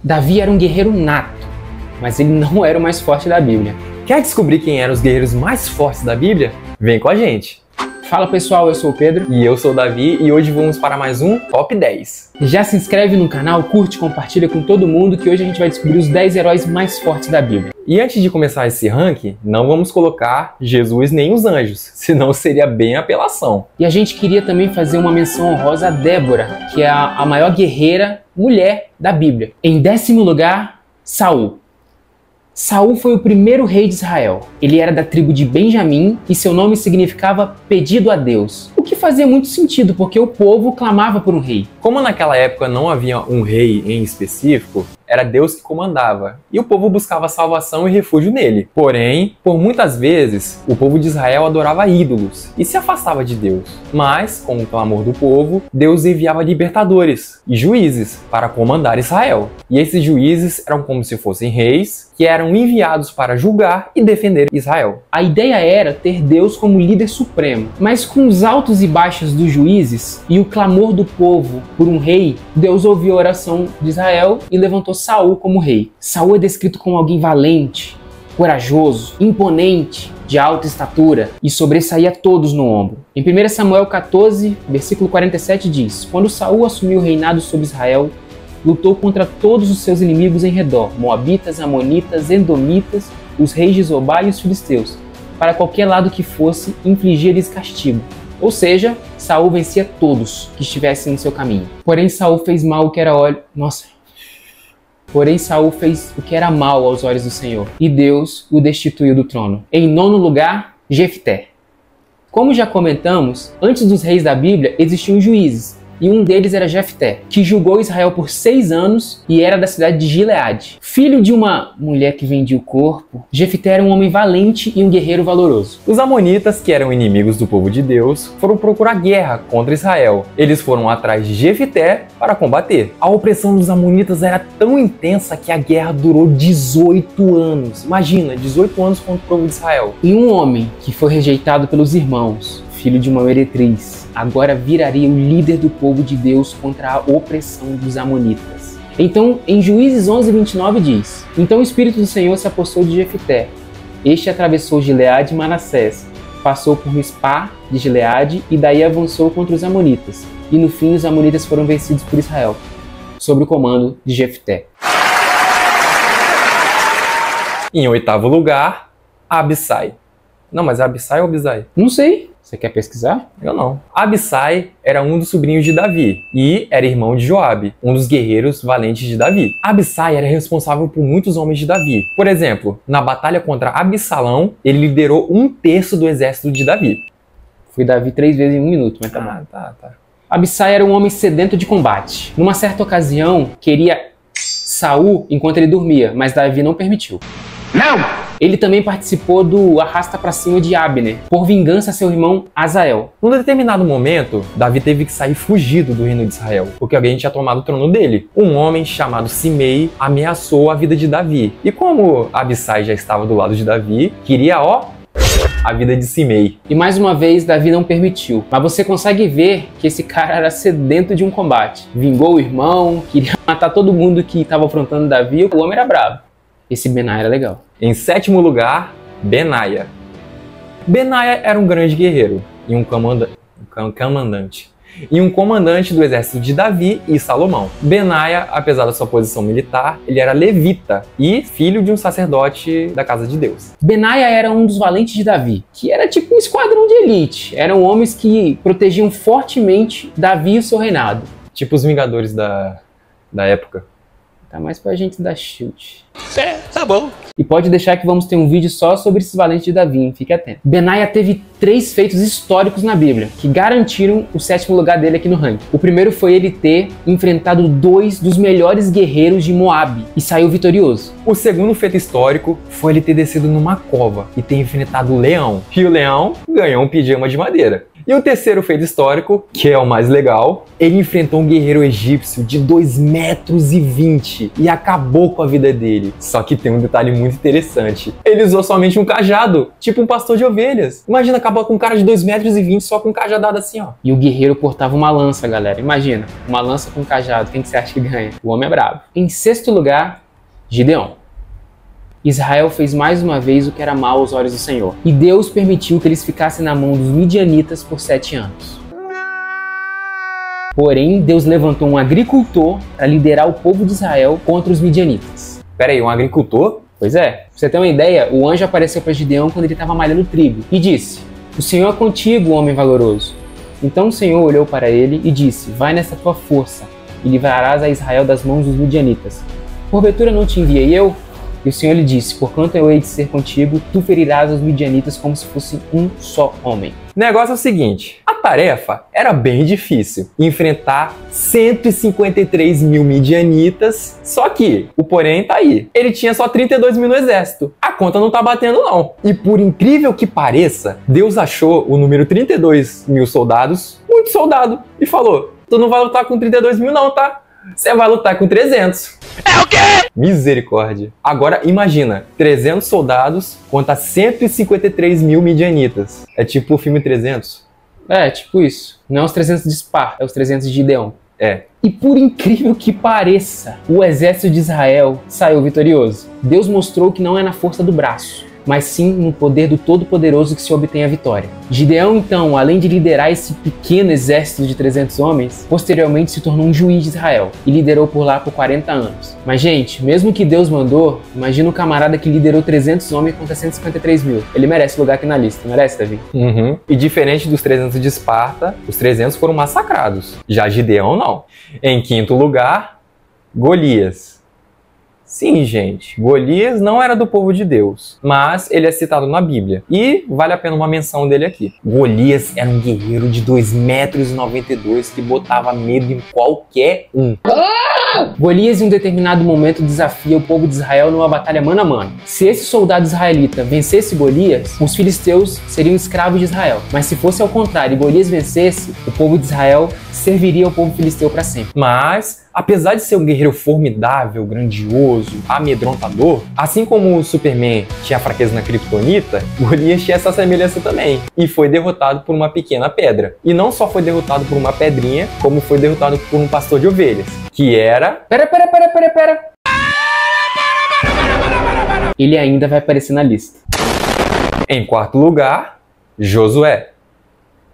Davi era um guerreiro nato, mas ele não era o mais forte da Bíblia. Quer descobrir quem eram os guerreiros mais fortes da Bíblia? Vem com a gente! Fala pessoal, eu sou o Pedro. E eu sou o Davi e hoje vamos para mais um Top 10. Já se inscreve no canal, curte, compartilha com todo mundo que hoje a gente vai descobrir os 10 heróis mais fortes da Bíblia. E antes de começar esse ranking, não vamos colocar Jesus nem os anjos, senão seria bem apelação. E a gente queria também fazer uma menção honrosa a Débora, que é a maior guerreira mulher da Bíblia. Em 10º lugar, Saul. Saul foi o primeiro rei de Israel. Ele era da tribo de Benjamim e seu nome significava pedido a Deus. O que fazia muito sentido, porque o povo clamava por um rei. Como naquela época não havia um rei em específico, era Deus que comandava, e o povo buscava salvação e refúgio nele. Porém, por muitas vezes, o povo de Israel adorava ídolos e se afastava de Deus. Mas, com o clamor do povo, Deus enviava libertadores e juízes para comandar Israel. E esses juízes eram como se fossem reis, que eram enviados para julgar e defender Israel. A ideia era ter Deus como líder supremo, mas com os altos e baixos dos juízes e o clamor do povo por um rei, Deus ouviu a oração de Israel e levantou Saul como rei. Saul é descrito como alguém valente, corajoso, imponente, de alta estatura e sobressaía todos no ombro. Em 1 Samuel 14, versículo 47 diz: Quando Saul assumiu o reinado sobre Israel, lutou contra todos os seus inimigos em redor, moabitas, amonitas, edomitas, os reis de Zobá e os filisteus. Para qualquer lado que fosse, infligia-lhes castigo. Ou seja, Saul vencia todos que estivessem no seu caminho. Porém, Saul fez mal o que era Porém, Saul fez o que era mal aos olhos do Senhor, e Deus o destituiu do trono. Em 9º lugar, Jefté. Como já comentamos, antes dos reis da Bíblia existiam juízes, e um deles era Jefté, que julgou Israel por 6 anos e era da cidade de Gileade. Filho de uma mulher que vendia o corpo, Jefté era um homem valente e um guerreiro valoroso. Os amonitas, que eram inimigos do povo de Deus, foram procurar guerra contra Israel. Eles foram atrás de Jefté para combater. A opressão dos amonitas era tão intensa que a guerra durou 18 anos. Imagina, 18 anos contra o povo de Israel. E um homem que foi rejeitado pelos irmãos, filho de uma meretriz, agora viraria o líder do povo de Deus contra a opressão dos amonitas. Então, em Juízes 11:29 diz: Então o Espírito do Senhor se apossou de Jefté. Este atravessou Gileade e Manassés, passou por Mispá de Gileade e daí avançou contra os amonitas. E no fim os amonitas foram vencidos por Israel, sob o comando de Jefté. Em 8º lugar, Abissai. Não, mas é Abissai ou Abisai? Não sei. Você quer pesquisar? Eu não. Abissai era um dos sobrinhos de Davi e era irmão de Joabe, um dos guerreiros valentes de Davi. Abissai era responsável por muitos homens de Davi. Por exemplo, na batalha contra Absalão, ele liderou 1/3 do exército de Davi. Foi Davi 3 vezes em 1 minuto, mas tá bom. Tá. Abissai era um homem sedento de combate. Numa certa ocasião, queria Saul enquanto ele dormia, mas Davi não permitiu. Não! Ele também participou do arrasta pra cima de Abner, por vingança a seu irmão Azael. Num determinado momento, Davi teve que sair fugido do reino de Israel, porque alguém tinha tomado o trono dele. Um homem chamado Simei ameaçou a vida de Davi. E como Abissai já estava do lado de Davi, queria, a vida de Simei. E mais uma vez, Davi não permitiu. Mas você consegue ver que esse cara era sedento de um combate. Vingou o irmão, queria matar todo mundo que estava afrontando Davi. O homem era bravo. Esse Benaia era legal. Em 7º lugar, Benaia. Benaia era um grande guerreiro e um comandante do exército de Davi e Salomão. Benaia, apesar da sua posição militar, ele era levita e filho de um sacerdote da casa de Deus. Benaia era um dos valentes de Davi, que era tipo um esquadrão de elite. Eram homens que protegiam fortemente Davi e o seu reinado. Tipo os Vingadores da época. Tá mais pra gente dar chute. Tá bom. E pode deixar que vamos ter um vídeo só sobre esses valentes de Davi, hein? Fique atento. Benaia teve 3 feitos históricos na Bíblia, que garantiram o 7º lugar dele aqui no ranking. O primeiro foi ele ter enfrentado 2 dos melhores guerreiros de Moabe e saiu vitorioso. O segundo feito histórico foi ele ter descido numa cova e ter enfrentado o leão. E o leão ganhou um pijama de madeira. E o terceiro feito histórico, que é o mais legal, ele enfrentou um guerreiro egípcio de 2,20 metros e acabou com a vida dele. Só que tem um detalhe muito interessante. Ele usou somente um cajado, tipo um pastor de ovelhas. Imagina acabar com um cara de 2,20 metros só com um cajadado assim, ó. E o guerreiro portava uma lança, galera. Imagina, uma lança com um cajado. Quem que você acha que ganha? O homem é brabo. Em sexto lugar, Gideão. Israel fez mais uma vez o que era mal aos olhos do Senhor. E Deus permitiu que eles ficassem na mão dos midianitas por 7 anos. Porém, Deus levantou um agricultor para liderar o povo de Israel contra os midianitas. Pera aí, um agricultor? Pois é, pra você ter uma ideia, o anjo apareceu para Gideão quando ele estava malhando trigo e disse: "O Senhor é contigo, homem valoroso." Então o Senhor olhou para ele e disse: "Vai nessa tua força e livrarás a Israel das mãos dos midianitas. Porventura não te enviei eu?" E o Senhor lhe disse: "Porquanto eu hei de ser contigo, tu ferirás os midianitas como se fosse um só homem." O negócio é o seguinte, a tarefa era bem difícil, enfrentar 153 mil midianitas, só que o porém tá aí, ele tinha só 32 mil no exército, a conta não tá batendo não. E por incrível que pareça, Deus achou o número 32 mil soldados, muito soldado, e falou: "Tu não vai lutar com 32 mil não, tá? Você vai lutar com 300. É o quê? Misericórdia. Agora imagina, 300 soldados contra 153 mil midianitas. É tipo o filme 300. É, tipo isso. Não é os 300 de Esparta, é os 300 de Gideão. É. E por incrível que pareça, o exército de Israel saiu vitorioso. Deus mostrou que não é na força do braço, mas sim no poder do Todo-Poderoso que se obtém a vitória. Gideão, então, além de liderar esse pequeno exército de 300 homens, posteriormente se tornou um juiz de Israel e liderou por lá por 40 anos. Mas, gente, mesmo que Deus mandou, imagina um camarada que liderou 300 homens contra 153 mil. Ele merece lugar aqui na lista, merece, Davi? Uhum. E diferente dos 300 de Esparta, os 300 foram massacrados. Já Gideão, não. Em quinto lugar, Golias. Sim, gente, Golias não era do povo de Deus, mas ele é citado na Bíblia. E vale a pena uma menção dele aqui. Golias era um guerreiro de 2,92 metros que botava medo em qualquer um. Golias, em um determinado momento, desafia o povo de Israel numa batalha mano a mano. Se esse soldado israelita vencesse Golias, os filisteus seriam escravos de Israel. Mas se fosse ao contrário e Golias vencesse, o povo de Israel serviria ao povo filisteu para sempre. Mas, apesar de ser um guerreiro formidável, grandioso, amedrontador, assim como o Superman tinha fraqueza na Kryptonita, Golias tinha essa semelhança também. E foi derrotado por uma pequena pedra. E não só foi derrotado por uma pedrinha, como foi derrotado por um pastor de ovelhas, que era... Pera. Ele ainda vai aparecer na lista. Em quarto lugar, Josué.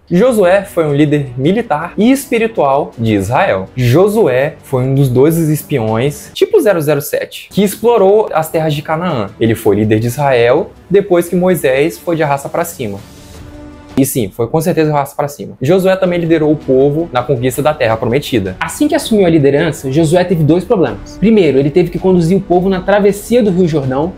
Josué foi um líder militar e espiritual de Israel. Josué foi um dos 12 espiões, tipo 007, que explorou as terras de Canaã. Ele foi líder de Israel depois que Moisés foi de arrasta para cima. E sim, foi com certeza de arrasta para cima. Josué também liderou o povo na conquista da Terra Prometida. Assim que assumiu a liderança, Josué teve 2 problemas. Primeiro, ele teve que conduzir o povo na travessia do Rio Jordão,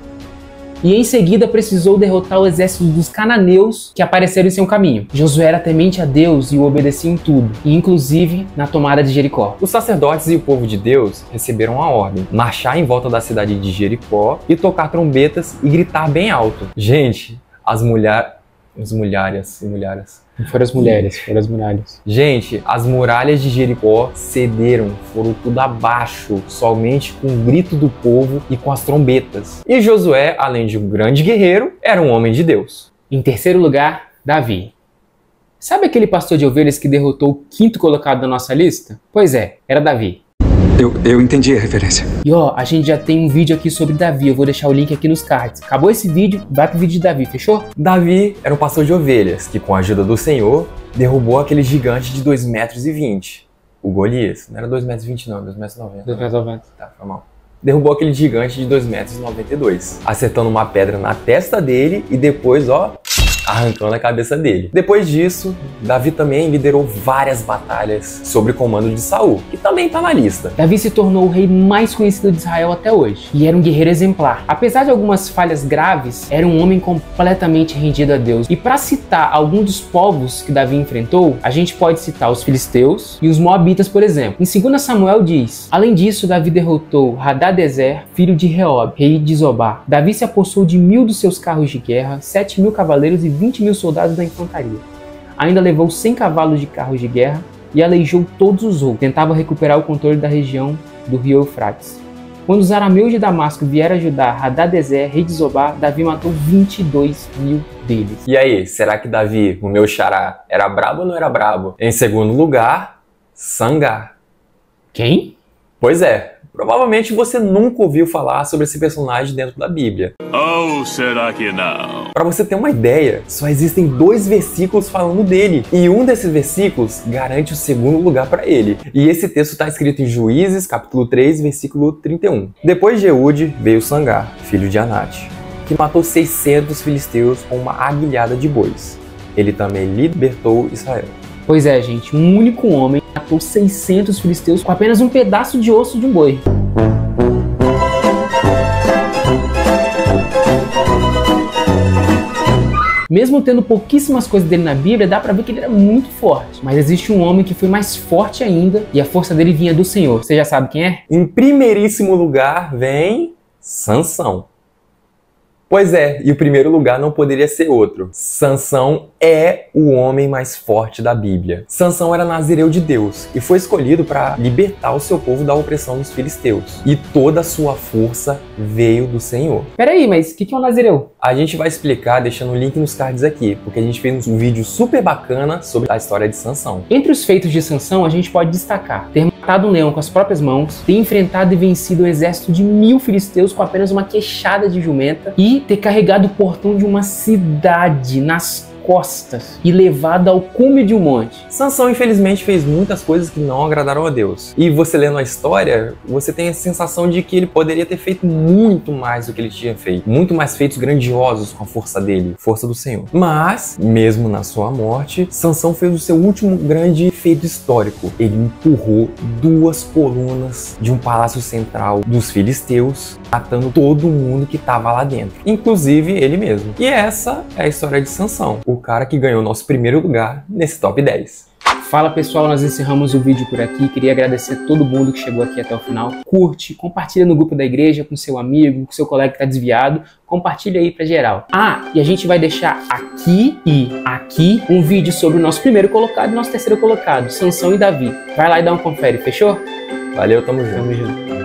e em seguida precisou derrotar o exército dos cananeus que apareceram em seu caminho. Josué era temente a Deus e o obedecia em tudo, e inclusive na tomada de Jericó. Os sacerdotes e o povo de Deus receberam a ordem: marchar em volta da cidade de Jericó e tocar trombetas e gritar bem alto. Gente, Foram as mulheres. Gente, as muralhas de Jericó cederam, foram tudo abaixo, somente com o grito do povo e com as trombetas. E Josué, além de um grande guerreiro, era um homem de Deus. Em terceiro lugar, Davi. Sabe aquele pastor de ovelhas que derrotou o 5º colocado da nossa lista? Pois é, era Davi. Eu entendi a referência. E ó, a gente já tem um vídeo aqui sobre Davi, eu vou deixar o link aqui nos cards. Acabou esse vídeo, vai pro vídeo de Davi, fechou? Davi era um pastor de ovelhas que, com a ajuda do Senhor, derrubou aquele gigante de 2,20 metros. O Golias. Não era 2,20 metros não, 2,90 metros. 2,90. Tá, foi mal. Derrubou aquele gigante de 2,92 metros, acertando uma pedra na testa dele e depois, ó, arrancando a cabeça dele. Depois disso, Davi também liderou várias batalhas sob o comando de Saul, que também tá na lista. Davi se tornou o rei mais conhecido de Israel até hoje, e era um guerreiro exemplar. Apesar de algumas falhas graves, era um homem completamente rendido a Deus. E para citar alguns dos povos que Davi enfrentou, a gente pode citar os filisteus e os moabitas, por exemplo. Em 2 Samuel diz: além disso, Davi derrotou Hadadezer, filho de Reob, rei de Zobá. Davi se apossou de 1.000 dos seus carros de guerra, 7.000 cavaleiros e 20.000 soldados da infantaria. ainda levou 100 cavalos de carros de guerra e aleijou todos os outros. Tentava recuperar o controle da região do rio Eufrates. Quando os arameus de Damasco vieram ajudar Hadadezer, rei de Zobá, Davi matou 22 mil deles. E aí, será que Davi, o meu xará, era brabo ou não era brabo? Em segundo lugar, Sangar. Quem? Pois é, provavelmente você nunca ouviu falar sobre esse personagem dentro da Bíblia. Ou será que não? Para você ter uma ideia, só existem 2 versículos falando dele, e um desses versículos garante o segundo lugar para ele. E esse texto está escrito em Juízes, capítulo 3, versículo 31. Depois de Eude veio Sangar, filho de Anate, que matou 600 filisteus com uma aguilhada de bois. Ele também libertou Israel. Pois é, gente, um único homem matou 600 filisteus com apenas um pedaço de osso de um boi. Mesmo tendo pouquíssimas coisas dele na Bíblia, dá pra ver que ele era muito forte. Mas existe um homem que foi mais forte ainda e a força dele vinha do Senhor. Você já sabe quem é? Em primeiríssimo lugar vem Sansão. Pois é, e o primeiro lugar não poderia ser outro. Sansão é o homem mais forte da Bíblia. Sansão era nazireu de Deus e foi escolhido para libertar o seu povo da opressão dos filisteus. E toda a sua força veio do Senhor. Peraí, mas o que é um nazireu? A gente vai explicar deixando o link nos cards aqui, porque a gente fez um vídeo super bacana sobre a história de Sansão. Entre os feitos de Sansão, a gente pode destacar ter matado um leão com as próprias mãos, ter enfrentado e vencido um exército de 1000 filisteus com apenas uma queixada de jumenta e ter carregado o portão de uma cidade nas costas e levado ao cume de um monte. Sansão, infelizmente, fez muitas coisas que não agradaram a Deus. E você lendo a história, você tem a sensação de que ele poderia ter feito muito mais do que ele tinha feito. Muito mais feitos grandiosos com a força dele, força do Senhor. Mas, mesmo na sua morte, Sansão fez o seu último grande feito histórico. Ele empurrou 2 colunas de um palácio central dos filisteus, matando todo mundo que estava lá dentro, inclusive ele mesmo. E essa é a história de Sansão, o cara que ganhou nosso primeiro lugar nesse top 10. Fala pessoal, nós encerramos o vídeo por aqui. Queria agradecer a todo mundo que chegou aqui até o final. Curte, compartilha no grupo da igreja com seu amigo, com seu colega que está desviado. Compartilha aí pra geral. Ah, e a gente vai deixar aqui e aqui um vídeo sobre o nosso primeiro colocado e nosso terceiro colocado, Sansão e Davi. Vai lá e dá um confere, fechou? Valeu, tamo junto. Tamo junto.